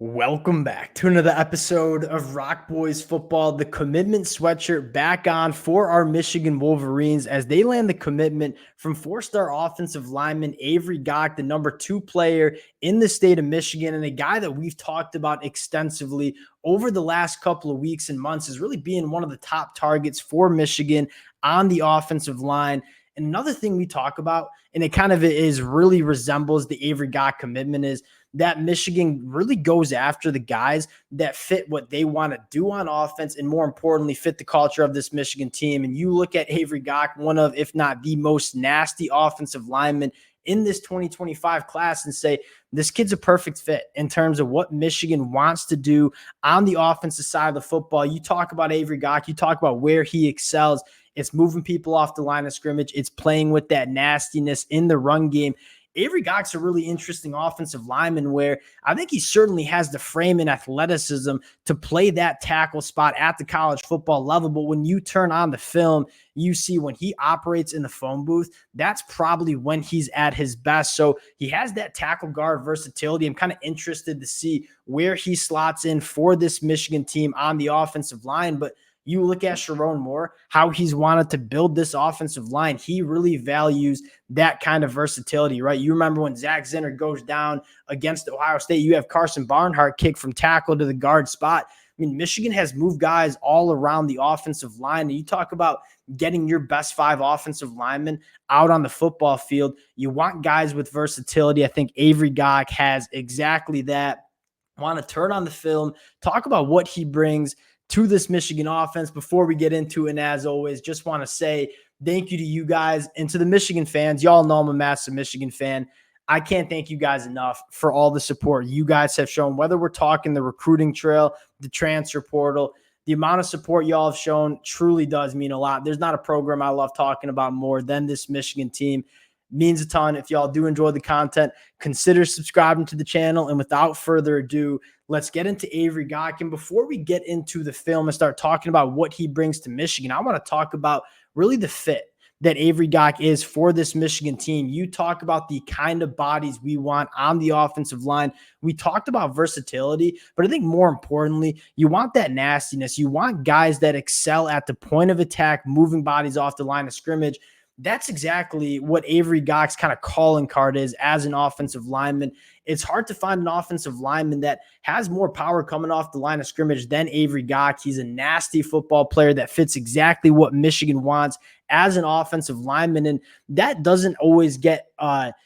Welcome back to another episode of Rock Boys Football. The commitment sweatshirt back on for our Michigan Wolverines as they land the commitment from four-star offensive lineman Avery Gach, the number 2 player in the state of Michigan, and a guy that we've talked about extensively over the last couple of weeks and months is really being one of the top targets for Michigan on the offensive line. And another thing we talk about, and it kind of really resembles the Avery Gach commitment, is that Michigan really goes after the guys that fit what they want to do on offense and, more importantly, fit the culture of this Michigan team. And you look at Avery Gach, one of, if not the most nasty offensive linemen in this 2025 class, and say, this kid's a perfect fit in terms of what Michigan wants to do on the offensive side of the football. You talk about Avery Gach, you talk about where he excels. It's moving people off the line of scrimmage. It's playing with that nastiness in the run game. Avery Gach's a really interesting offensive lineman where I think he certainly has the frame and athleticism to play that tackle spot at the college football level. But when you turn on the film, you see when he operates in the phone booth, that's probably when he's at his best. So he has that tackle guard versatility. I'm kind of interested to see where he slots in for this Michigan team on the offensive line. But you look at Sherrone Moore, how he's wanted to build this offensive line. He really values that kind of versatility, right? You remember when Zach Zinner goes down against Ohio State, you have Carson Barnhart kick from tackle to the guard spot. I mean, Michigan has moved guys all around the offensive line. And you talk about getting your best 5 offensive linemen out on the football field. You want guys with versatility. I think Avery Gach has exactly that. Want to turn on the film, talk about what he brings to this Michigan offense. Before we get into it, and as always, just want to say thank you to you guys and to the Michigan fans. Y'all know I'm a massive Michigan fan. I can't thank you guys enough for all the support you guys have shown, whether we're talking the recruiting trail, the transfer portal. The amount of support y'all have shown truly does mean a lot. There's not a program I love talking about more than this Michigan team. Means a ton. If y'all do enjoy the content, consider subscribing to the channel. And without further ado, let's get into Avery Gach. And before we get into the film and start talking about what he brings to Michigan, I want to talk about really the fit that Avery Gach is for this Michigan team. You talk about the kind of bodies we want on the offensive line. We talked about versatility, but I think more importantly, you want that nastiness. You want guys that excel at the point of attack, moving bodies off the line of scrimmage. That's exactly what Avery Gach's kind of calling card is as an offensive lineman. It's hard to find an offensive lineman that has more power coming off the line of scrimmage than Avery Gach. He's a nasty football player that fits exactly what Michigan wants as an offensive lineman. And that doesn't always get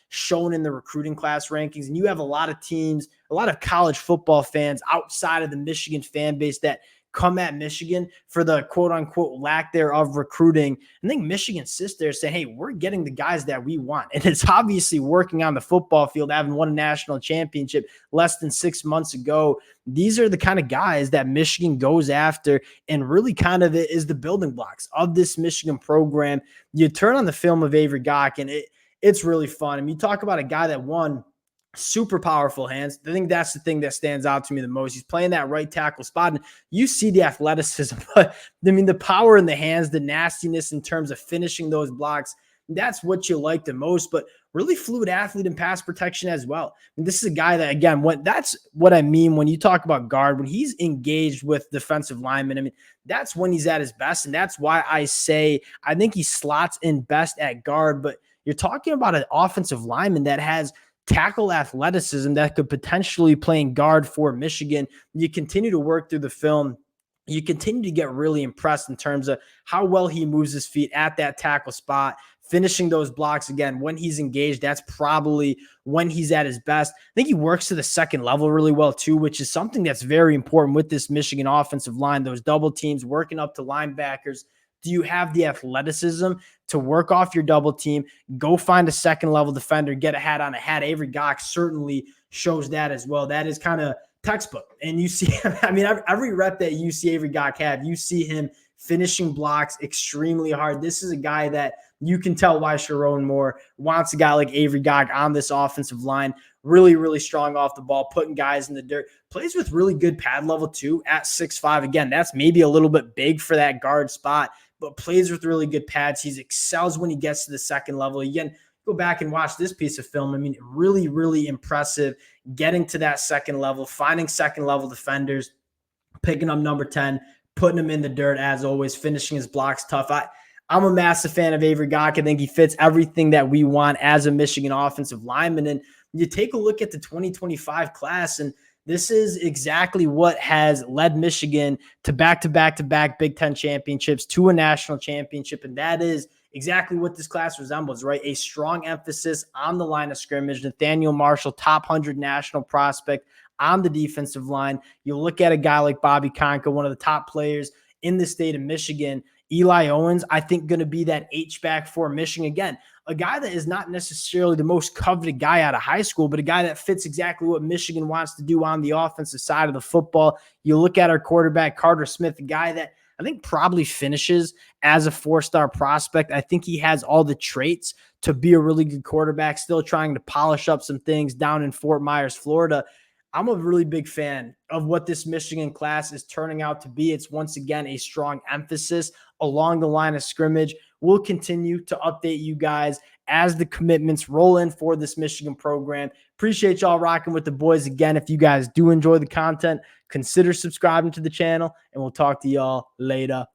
shown in the recruiting class rankings. And you have a lot of teams, a lot of college football fans outside of the Michigan fan base that come at Michigan for the quote-unquote lack thereof recruiting. I think Michigan sits there saying, hey, we're getting the guys that we want. And it's obviously working on the football field, having won a national championship less than 6 months ago. These are the kind of guys that Michigan goes after and really kind of is the building blocks of this Michigan program. You turn on the film of Avery Gach, and it's really fun. I mean, you talk about a guy that won super powerful hands. I think that's the thing that stands out to me the most. He's playing that right tackle spot, and you see the athleticism, but I mean, the power in the hands, the nastiness in terms of finishing those blocks, that's what you like the most. But really fluid athlete in pass protection as well. And this is a guy that, again, that's what I mean when you talk about guard, when he's engaged with defensive linemen. I mean, that's when he's at his best, and that's why I say I think he slots in best at guard. But you're talking about an offensive lineman that has tackle athleticism that could potentially playing guard for Michigan. You continue to work through the film. You continue to get really impressed in terms of how well he moves his feet at that tackle spot, finishing those blocks. Again, when he's engaged, that's probably when he's at his best. I think he works to the second level really well too, which is something that's very important with this Michigan offensive line, those double teams working up to linebackers. Do you have the athleticism to work off your double team, go find a second level defender, get a hat on a hat? Avery Gach certainly shows that as well. That is kind of textbook. And you see, I mean, every rep that you see Avery Gach have, you see him finishing blocks extremely hard. This is a guy that you can tell why Sherrone Moore wants a guy like Avery Gach on this offensive line. Really, really strong off the ball, putting guys in the dirt. Plays with really good pad level too at 6'5". Again, that's maybe a little bit big for that guard spot, but plays with really good pads. He excels when he gets to the second level. Again, Go back and watch this piece of film. I mean, really, really impressive getting to that second level, finding second level defenders, picking up number 10, putting him in the dirt as always, finishing his blocks tough. I'm a massive fan of Avery Gach. I think he fits everything that we want as a Michigan offensive lineman. And you take a look at the 2025 class, and this is exactly what has led Michigan to back-to-back Big Ten championships, to a national championship. And that is exactly what this class resembles, right? A strong emphasis on the line of scrimmage. Nathaniel Marshall, top 100 national prospect on the defensive line. You look at a guy like Bobby Conka, one of the top players in the state of Michigan. Eli Owens, I think, going to be that H-back for Michigan. Again, a guy that is not necessarily the most coveted guy out of high school, but a guy that fits exactly what Michigan wants to do on the offensive side of the football. You look at our quarterback, Carter Smith, a guy that I think probably finishes as a four-star prospect. I think he has all the traits to be a really good quarterback, still trying to polish up some things down in Fort Myers, Florida. I'm a really big fan of what this Michigan class is turning out to be. It's once again a strong emphasis along the line of scrimmage. We'll continue to update you guys as the commitments roll in for this Michigan program. Appreciate y'all rocking with the boys again. If you guys do enjoy the content, consider subscribing to the channel, and we'll talk to y'all later.